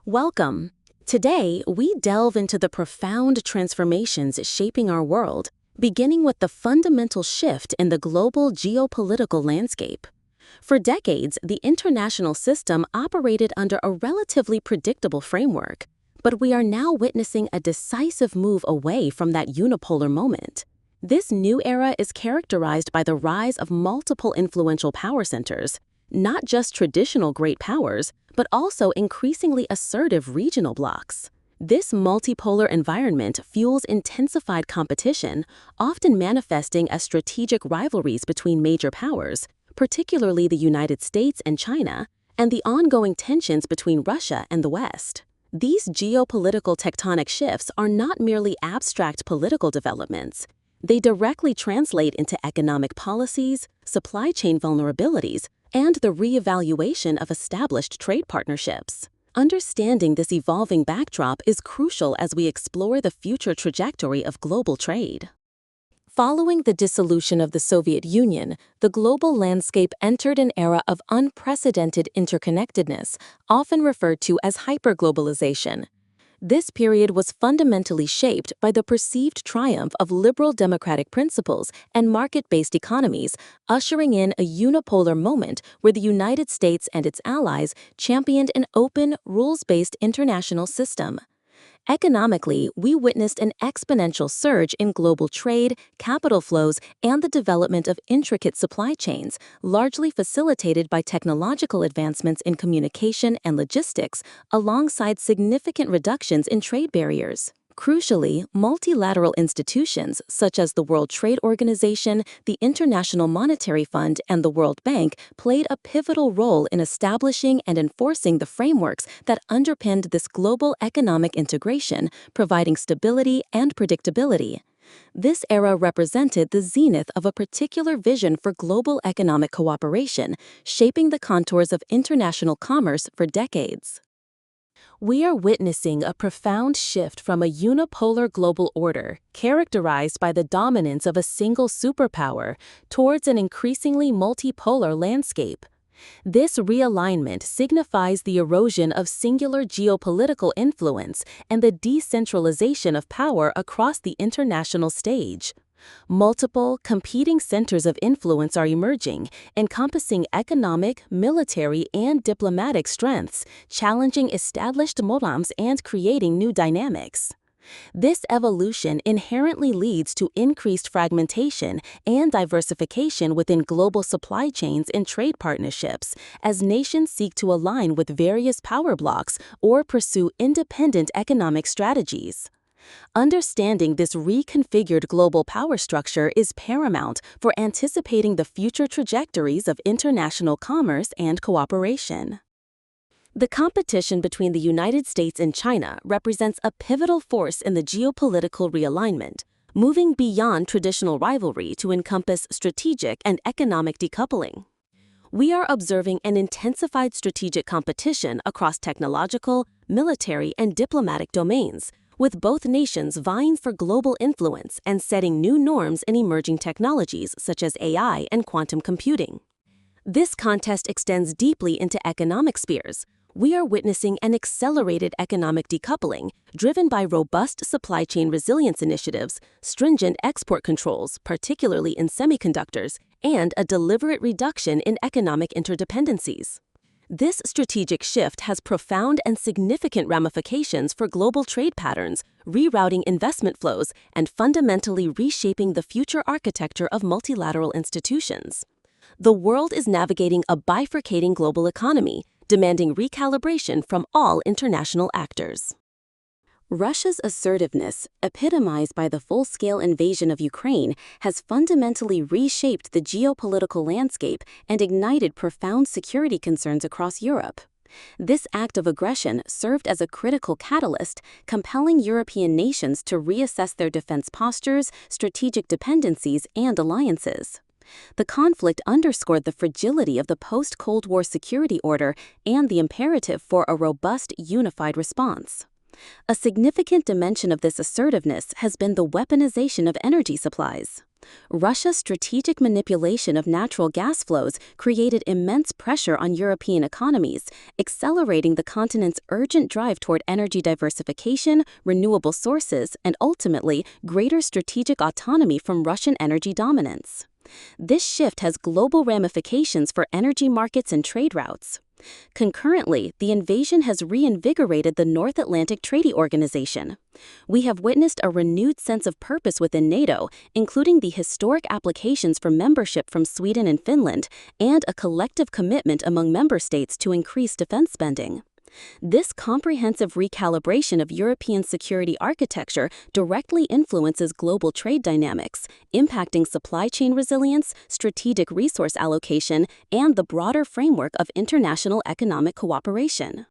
Welcome. Today, we delve into the profound transformations shaping our world, beginning with the fundamental shift in the global geopolitical landscape. For decades, the international system operated under a relatively predictable framework, but we are now witnessing a decisive move away from that unipolar moment. This new era is characterized by the rise of multiple influential power centers, not just traditional great powers, but also increasingly assertive regional blocs. This multipolar environment fuels intensified competition, often manifesting as strategic rivalries between major powers, particularly the United States and China, and the ongoing tensions between Russia and the West. These geopolitical tectonic shifts are not merely abstract political developments. They directly translate into economic policies, supply chain vulnerabilities, and the reevaluation of established trade partnerships. Understanding this evolving backdrop is crucial as we explore the future trajectory of global trade. Following the dissolution of the Soviet Union, the global landscape entered an era of unprecedented interconnectedness, often referred to as hyperglobalization. This period was fundamentally shaped by the perceived triumph of liberal democratic principles and market-based economies, ushering in a unipolar moment where the United States and its allies championed an open, rules-based international system. Economically, we witnessed an exponential surge in global trade, capital flows, and the development of intricate supply chains, largely facilitated by technological advancements in communication and logistics, alongside significant reductions in trade barriers. Crucially, multilateral institutions such as the World Trade Organization, the International Monetary Fund, and the World Bank played a pivotal role in establishing and enforcing the frameworks that underpinned this global economic integration, providing stability and predictability. This era represented the zenith of a particular vision for global economic cooperation, shaping the contours of international commerce for decades. We are witnessing a profound shift from a unipolar global order, characterized by the dominance of a single superpower, towards an increasingly multipolar landscape. This realignment signifies the erosion of singular geopolitical influence and the decentralization of power across the international stage. Multiple, competing centers of influence are emerging, encompassing economic, military, and diplomatic strengths, challenging established modems and creating new dynamics. This evolution inherently leads to increased fragmentation and diversification within global supply chains and trade partnerships, as nations seek to align with various power blocs or pursue independent economic strategies. Understanding this reconfigured global power structure is paramount for anticipating the future trajectories of international commerce and cooperation. The competition between the United States and China represents a pivotal force in the geopolitical realignment, moving beyond traditional rivalry to encompass strategic and economic decoupling. We are observing an intensified strategic competition across technological, military, and diplomatic domains, with both nations vying for global influence and setting new norms in emerging technologies such as AI and quantum computing. This contest extends deeply into economic spheres. We are witnessing an accelerated economic decoupling driven by robust supply chain resilience initiatives, stringent export controls, particularly in semiconductors, and a deliberate reduction in economic interdependencies. This strategic shift has profound and significant ramifications for global trade patterns, rerouting investment flows, and fundamentally reshaping the future architecture of multilateral institutions. The world is navigating a bifurcating global economy, demanding recalibration from all international actors. Russia's assertiveness, epitomized by the full-scale invasion of Ukraine, has fundamentally reshaped the geopolitical landscape and ignited profound security concerns across Europe. This act of aggression served as a critical catalyst, compelling European nations to reassess their defense postures, strategic dependencies, and alliances. The conflict underscored the fragility of the post-Cold War security order and the imperative for a robust, unified response. A significant dimension of this assertiveness has been the weaponization of energy supplies. Russia's strategic manipulation of natural gas flows created immense pressure on European economies, accelerating the continent's urgent drive toward energy diversification, renewable sources, and ultimately greater strategic autonomy from Russian energy dominance. This shift has global ramifications for energy markets and trade routes. Concurrently, the invasion has reinvigorated the North Atlantic Treaty Organization. We have witnessed a renewed sense of purpose within NATO, including the historic applications for membership from Sweden and Finland, and a collective commitment among member states to increase defense spending. This comprehensive recalibration of European security architecture directly influences global trade dynamics, impacting supply chain resilience, strategic resource allocation, and the broader framework of international economic cooperation.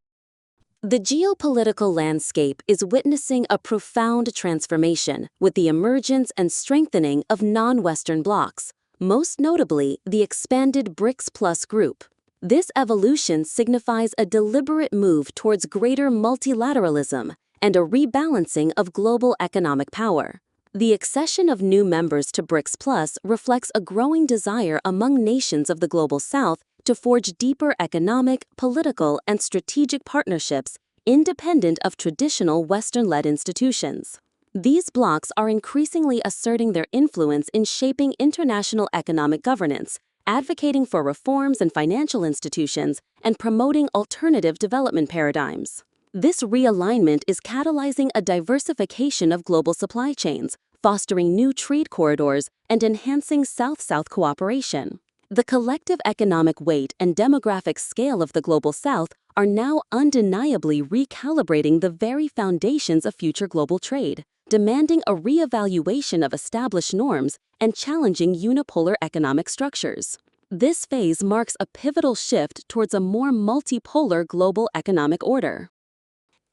The geopolitical landscape is witnessing a profound transformation with the emergence and strengthening of non-Western blocs, most notably the expanded BRICS Plus group. This evolution signifies a deliberate move towards greater multilateralism and a rebalancing of global economic power. The accession of new members to BRICS Plus reflects a growing desire among nations of the Global South to forge deeper economic, political, and strategic partnerships independent of traditional Western-led institutions. These blocs are increasingly asserting their influence in shaping international economic governance, advocating for reforms in financial institutions, and promoting alternative development paradigms. This realignment is catalyzing a diversification of global supply chains, fostering new trade corridors, and enhancing South-South cooperation. The collective economic weight and demographic scale of the Global South are now undeniably recalibrating the very foundations of future global trade, demanding a reevaluation of established norms and challenging unipolar economic structures. This phase marks a pivotal shift towards a more multipolar global economic order.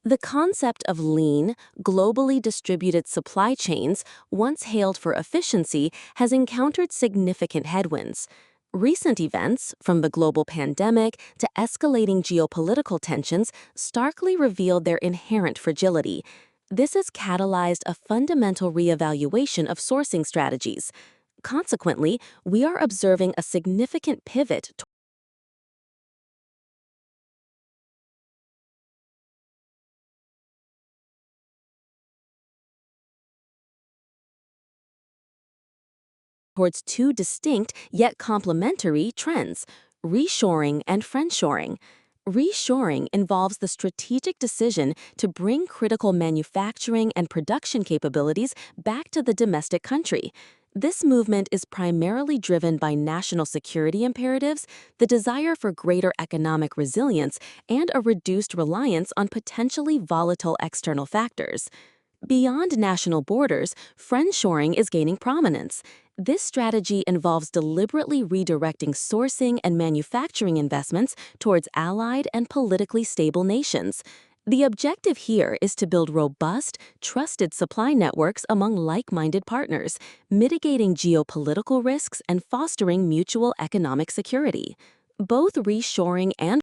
The concept of lean, globally distributed supply chains, once hailed for efficiency, has encountered significant headwinds. Recent events, from the global pandemic to escalating geopolitical tensions, starkly revealed their inherent fragility. This has catalyzed a fundamental reevaluation of sourcing strategies. Consequently, we are observing a significant pivot towards two distinct yet complementary trends: reshoring and friendshoring. Reshoring involves the strategic decision to bring critical manufacturing and production capabilities back to the domestic country. This movement is primarily driven by national security imperatives, the desire for greater economic resilience, and a reduced reliance on potentially volatile external factors. Beyond national borders, friendshoring is gaining prominence. This strategy involves deliberately redirecting sourcing and manufacturing investments towards allied and politically stable nations. The objective here is to build robust, trusted supply networks among like-minded partners, mitigating geopolitical risks and fostering mutual economic security. Both reshoring and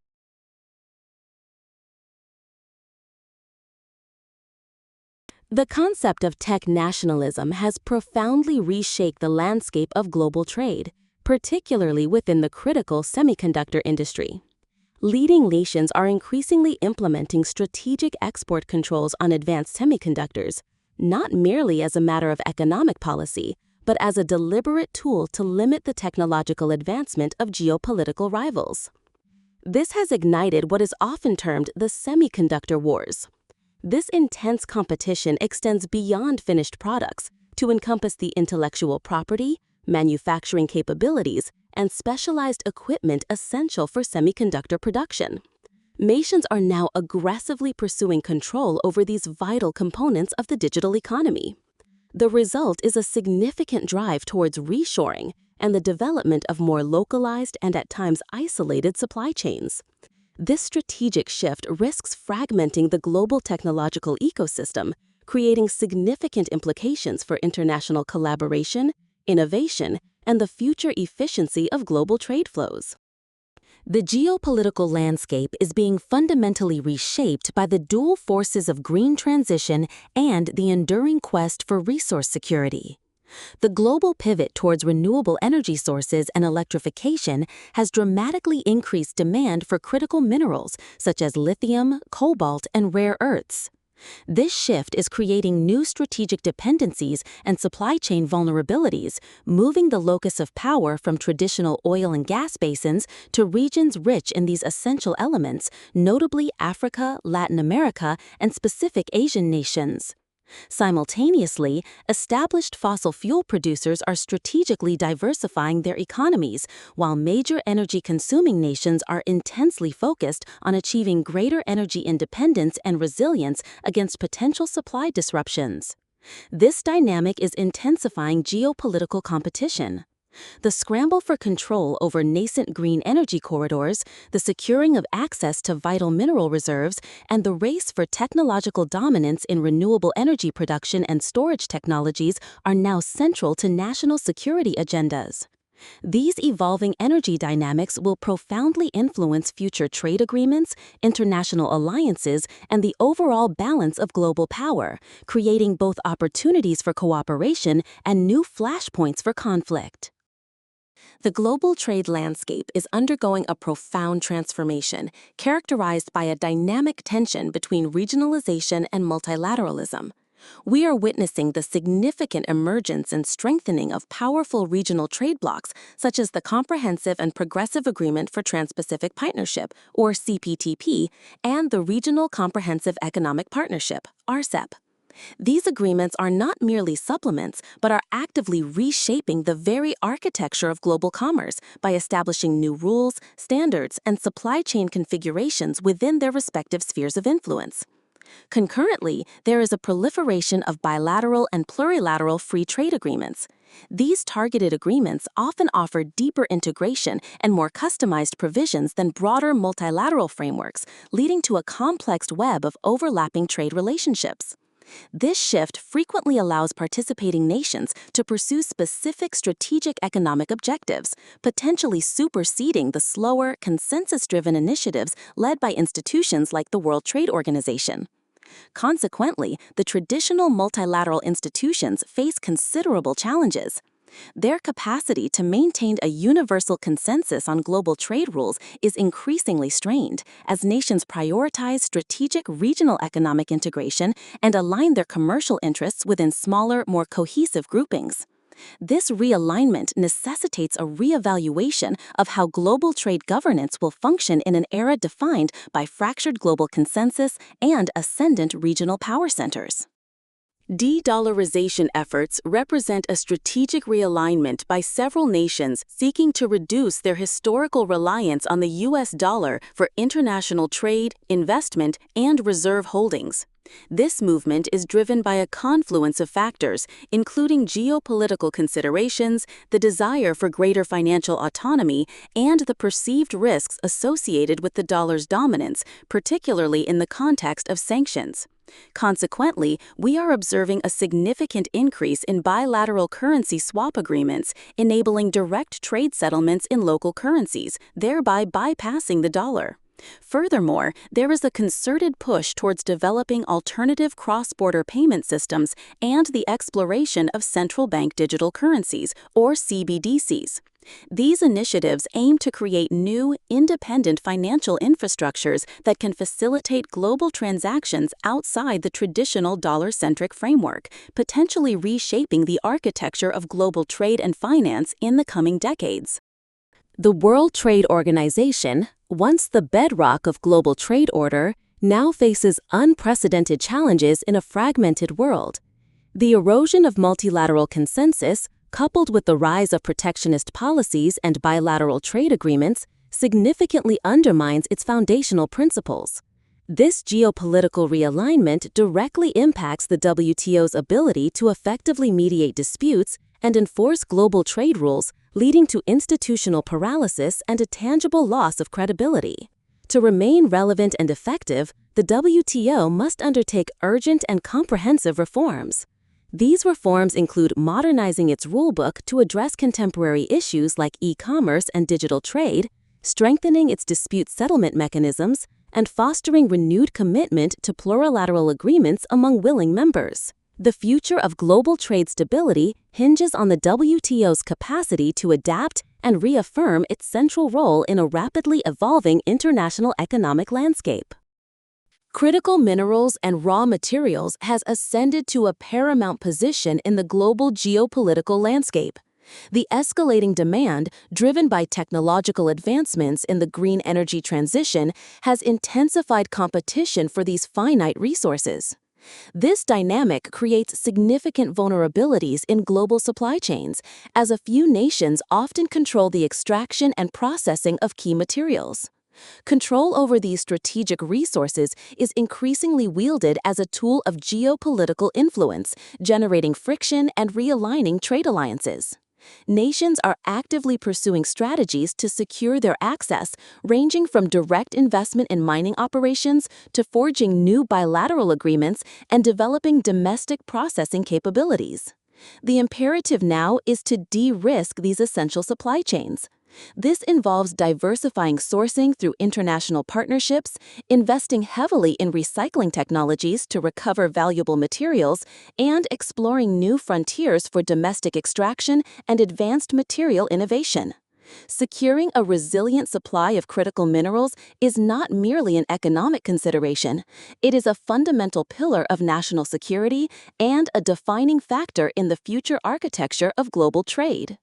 the concept of tech nationalism has profoundly reshaped the landscape of global trade, particularly within the critical semiconductor industry. Leading nations are increasingly implementing strategic export controls on advanced semiconductors, not merely as a matter of economic policy, but as a deliberate tool to limit the technological advancement of geopolitical rivals. This has ignited what is often termed the semiconductor wars. This intense competition extends beyond finished products to encompass the intellectual property, manufacturing capabilities, and specialized equipment essential for semiconductor production. Nations are now aggressively pursuing control over these vital components of the digital economy. The result is a significant drive towards reshoring and the development of more localized and at times isolated supply chains. This strategic shift risks fragmenting the global technological ecosystem, creating significant implications for international collaboration, innovation, and the future efficiency of global trade flows. The geopolitical landscape is being fundamentally reshaped by the dual forces of green transition and the enduring quest for resource security. The global pivot towards renewable energy sources and electrification has dramatically increased demand for critical minerals such as lithium, cobalt, and rare earths. This shift is creating new strategic dependencies and supply chain vulnerabilities, moving the locus of power from traditional oil and gas basins to regions rich in these essential elements, notably Africa, Latin America, and specific Asian nations. Simultaneously, established fossil fuel producers are strategically diversifying their economies, while major energy-consuming nations are intensely focused on achieving greater energy independence and resilience against potential supply disruptions. This dynamic is intensifying geopolitical competition. The scramble for control over nascent green energy corridors, the securing of access to vital mineral reserves, and the race for technological dominance in renewable energy production and storage technologies are now central to national security agendas. These evolving energy dynamics will profoundly influence future trade agreements, international alliances, and the overall balance of global power, creating both opportunities for cooperation and new flashpoints for conflict. The global trade landscape is undergoing a profound transformation, characterized by a dynamic tension between regionalization and multilateralism. We are witnessing the significant emergence and strengthening of powerful regional trade blocs, such as the Comprehensive and Progressive Agreement for Trans-Pacific Partnership, or CPTP, and the Regional Comprehensive Economic Partnership, RCEP. These agreements are not merely supplements, but are actively reshaping the very architecture of global commerce by establishing new rules, standards, and supply chain configurations within their respective spheres of influence. Concurrently, there is a proliferation of bilateral and plurilateral free trade agreements. These targeted agreements often offer deeper integration and more customized provisions than broader multilateral frameworks, leading to a complex web of overlapping trade relationships. This shift frequently allows participating nations to pursue specific strategic economic objectives, potentially superseding the slower, consensus-driven initiatives led by institutions like the World Trade Organization. Consequently, the traditional multilateral institutions face considerable challenges. Their capacity to maintain a universal consensus on global trade rules is increasingly strained as nations prioritize strategic regional economic integration and align their commercial interests within smaller, more cohesive groupings. This realignment necessitates a reevaluation of how global trade governance will function in an era defined by fractured global consensus and ascendant regional power centers. De-dollarization efforts represent a strategic realignment by several nations seeking to reduce their historical reliance on the U.S. dollar for international trade, investment, and reserve holdings. This movement is driven by a confluence of factors, including geopolitical considerations, the desire for greater financial autonomy, and the perceived risks associated with the dollar's dominance, particularly in the context of sanctions. Consequently, we are observing a significant increase in bilateral currency swap agreements, enabling direct trade settlements in local currencies, thereby bypassing the dollar. Furthermore, there is a concerted push towards developing alternative cross-border payment systems and the exploration of central bank digital currencies, or CBDCs. These initiatives aim to create new, independent financial infrastructures that can facilitate global transactions outside the traditional dollar-centric framework, potentially reshaping the architecture of global trade and finance in the coming decades. The World Trade Organization, once the bedrock of global trade order, now faces unprecedented challenges in a fragmented world. The erosion of multilateral consensus, coupled with the rise of protectionist policies and bilateral trade agreements, significantly undermines its foundational principles. This geopolitical realignment directly impacts the WTO's ability to effectively mediate disputes and enforce global trade rules, leading to institutional paralysis and a tangible loss of credibility. To remain relevant and effective, the WTO must undertake urgent and comprehensive reforms. These reforms include modernizing its rulebook to address contemporary issues like e-commerce and digital trade, strengthening its dispute settlement mechanisms, and fostering renewed commitment to plurilateral agreements among willing members. The future of global trade stability hinges on the WTO's capacity to adapt and reaffirm its central role in a rapidly evolving international economic landscape. Critical minerals and raw materials has ascended to a paramount position in the global geopolitical landscape. The escalating demand, driven by technological advancements in the green energy transition, has intensified competition for these finite resources. This dynamic creates significant vulnerabilities in global supply chains, as a few nations often control the extraction and processing of key materials. Control over these strategic resources is increasingly wielded as a tool of geopolitical influence, generating friction and realigning trade alliances. Nations are actively pursuing strategies to secure their access, ranging from direct investment in mining operations to forging new bilateral agreements and developing domestic processing capabilities. The imperative now is to de-risk these essential supply chains. This involves diversifying sourcing through international partnerships, investing heavily in recycling technologies to recover valuable materials, and exploring new frontiers for domestic extraction and advanced material innovation. Securing a resilient supply of critical minerals is not merely an economic consideration. It is a fundamental pillar of national security and a defining factor in the future architecture of global trade.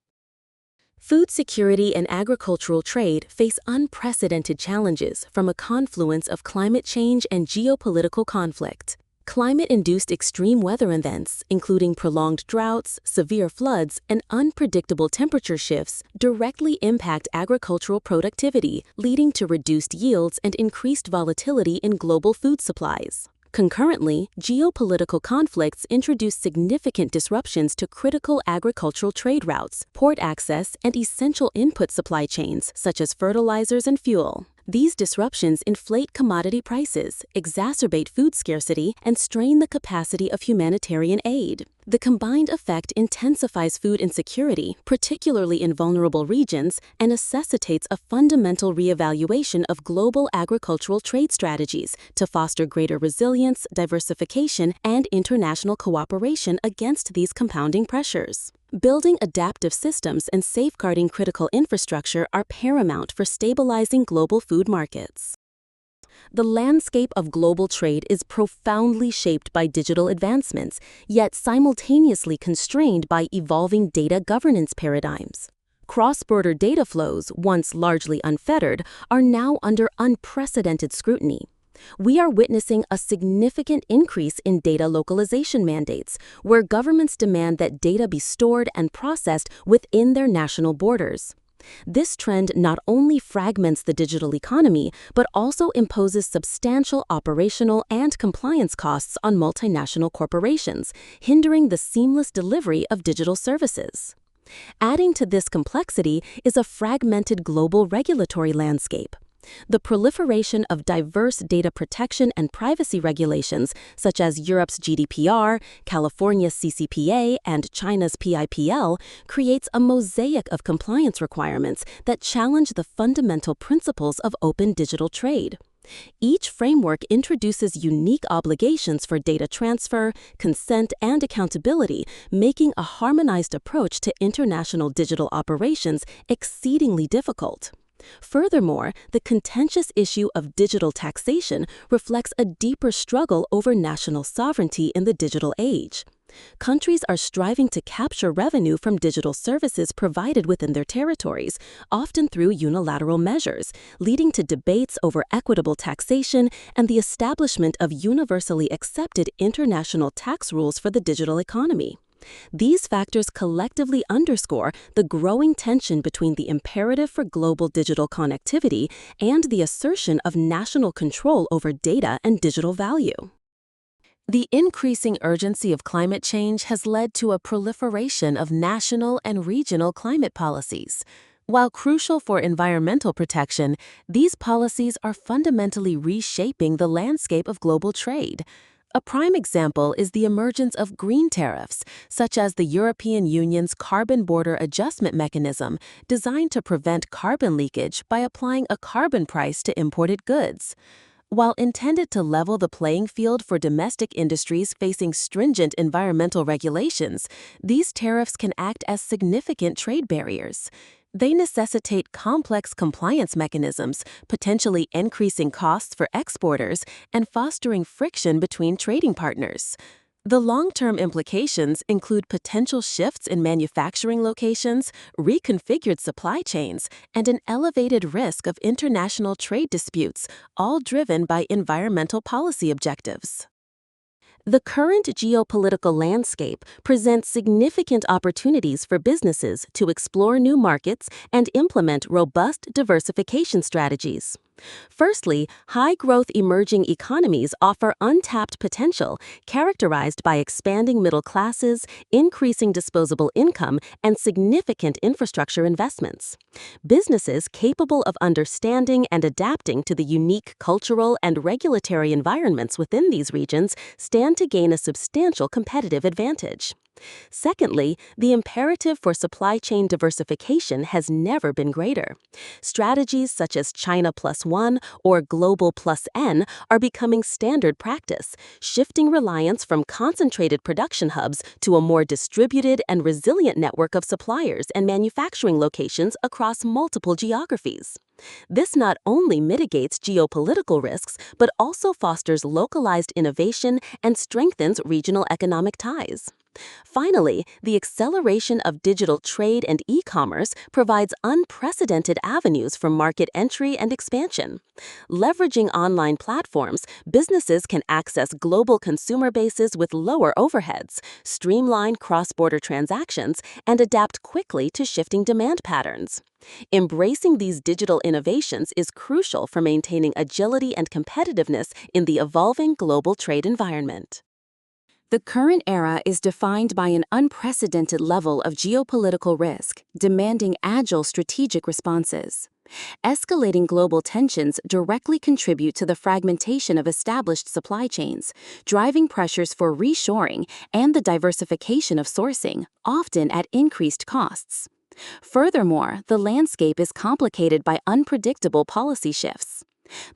Food security and agricultural trade face unprecedented challenges from a confluence of climate change and geopolitical conflict. Climate-induced extreme weather events, including prolonged droughts, severe floods, and unpredictable temperature shifts, directly impact agricultural productivity, leading to reduced yields and increased volatility in global food supplies. Concurrently, geopolitical conflicts introduce significant disruptions to critical agricultural trade routes, port access, and essential input supply chains, such as fertilizers and fuel. These disruptions inflate commodity prices, exacerbate food scarcity, and strain the capacity of humanitarian aid. The combined effect intensifies food insecurity, particularly in vulnerable regions, and necessitates a fundamental reevaluation of global agricultural trade strategies to foster greater resilience, diversification, and international cooperation against these compounding pressures. Building adaptive systems and safeguarding critical infrastructure are paramount for stabilizing global food markets. The landscape of global trade is profoundly shaped by digital advancements, yet simultaneously constrained by evolving data governance paradigms. Cross-border data flows, once largely unfettered, are now under unprecedented scrutiny. We are witnessing a significant increase in data localization mandates, where governments demand that data be stored and processed within their national borders. This trend not only fragments the digital economy, but also imposes substantial operational and compliance costs on multinational corporations, hindering the seamless delivery of digital services. Adding to this complexity is a fragmented global regulatory landscape. The proliferation of diverse data protection and privacy regulations, such as Europe's GDPR, California's CCPA, and China's PIPL, creates a mosaic of compliance requirements that challenge the fundamental principles of open digital trade. Each framework introduces unique obligations for data transfer, consent, and accountability, making a harmonized approach to international digital operations exceedingly difficult. Furthermore, the contentious issue of digital taxation reflects a deeper struggle over national sovereignty in the digital age. Countries are striving to capture revenue from digital services provided within their territories, often through unilateral measures, leading to debates over equitable taxation and the establishment of universally accepted international tax rules for the digital economy. These factors collectively underscore the growing tension between the imperative for global digital connectivity and the assertion of national control over data and digital value. The increasing urgency of climate change has led to a proliferation of national and regional climate policies. While crucial for environmental protection, these policies are fundamentally reshaping the landscape of global trade. A prime example is the emergence of green tariffs, such as the European Union's Carbon Border Adjustment Mechanism, designed to prevent carbon leakage by applying a carbon price to imported goods. While intended to level the playing field for domestic industries facing stringent environmental regulations, these tariffs can act as significant trade barriers. They necessitate complex compliance mechanisms, potentially increasing costs for exporters and fostering friction between trading partners. The long-term implications include potential shifts in manufacturing locations, reconfigured supply chains, and an elevated risk of international trade disputes, all driven by environmental policy objectives. The current geopolitical landscape presents significant opportunities for businesses to explore new markets and implement robust diversification strategies. Firstly, high-growth emerging economies offer untapped potential, characterized by expanding middle classes, increasing disposable income, and significant infrastructure investments. Businesses capable of understanding and adapting to the unique cultural and regulatory environments within these regions stand to gain a substantial competitive advantage. Secondly, the imperative for supply chain diversification has never been greater. Strategies such as China Plus One or Global Plus N are becoming standard practice, shifting reliance from concentrated production hubs to a more distributed and resilient network of suppliers and manufacturing locations across multiple geographies. This not only mitigates geopolitical risks, but also fosters localized innovation and strengthens regional economic ties. Finally, the acceleration of digital trade and e-commerce provides unprecedented avenues for market entry and expansion. Leveraging online platforms, businesses can access global consumer bases with lower overheads, streamline cross-border transactions, and adapt quickly to shifting demand patterns. Embracing these digital innovations is crucial for maintaining agility and competitiveness in the evolving global trade environment. The current era is defined by an unprecedented level of geopolitical risk, demanding agile strategic responses. Escalating global tensions directly contribute to the fragmentation of established supply chains, driving pressures for reshoring and the diversification of sourcing, often at increased costs. Furthermore, the landscape is complicated by unpredictable policy shifts.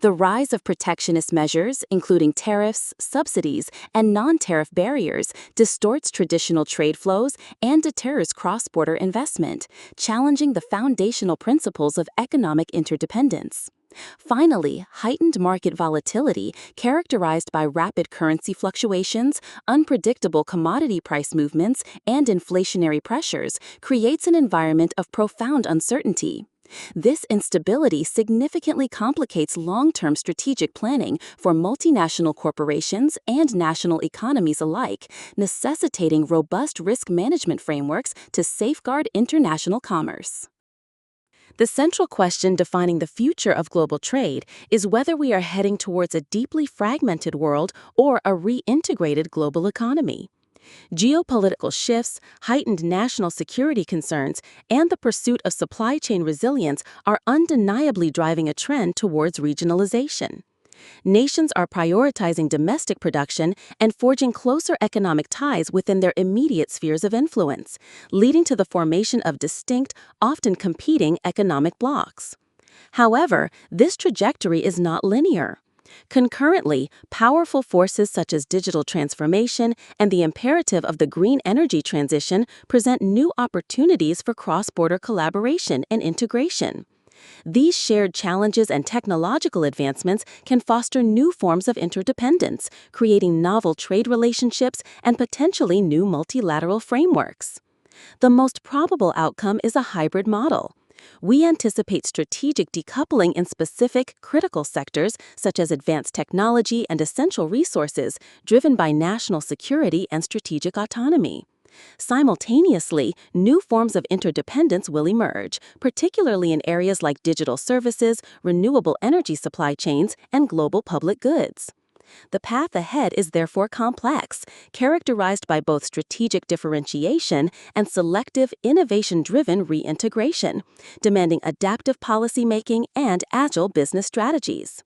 The rise of protectionist measures, including tariffs, subsidies, and non-tariff barriers, distorts traditional trade flows and deters cross-border investment, challenging the foundational principles of economic interdependence. Finally, heightened market volatility, characterized by rapid currency fluctuations, unpredictable commodity price movements, and inflationary pressures, creates an environment of profound uncertainty. This instability significantly complicates long-term strategic planning for multinational corporations and national economies alike, necessitating robust risk management frameworks to safeguard international commerce. The central question defining the future of global trade is whether we are heading towards a deeply fragmented world or a reintegrated global economy. Geopolitical shifts, heightened national security concerns, and the pursuit of supply chain resilience are undeniably driving a trend towards regionalization. Nations are prioritizing domestic production and forging closer economic ties within their immediate spheres of influence, leading to the formation of distinct, often competing economic blocs. However, this trajectory is not linear. Concurrently, powerful forces such as digital transformation and the imperative of the green energy transition present new opportunities for cross-border collaboration and integration. These shared challenges and technological advancements can foster new forms of interdependence, creating novel trade relationships and potentially new multilateral frameworks. The most probable outcome is a hybrid model. We anticipate strategic decoupling in specific, critical sectors such as advanced technology and essential resources, driven by national security and strategic autonomy. Simultaneously, new forms of interdependence will emerge, particularly in areas like digital services, renewable energy supply chains, and global public goods. The path ahead is therefore complex, characterized by both strategic differentiation and selective, innovation-driven reintegration, demanding adaptive policymaking and agile business strategies.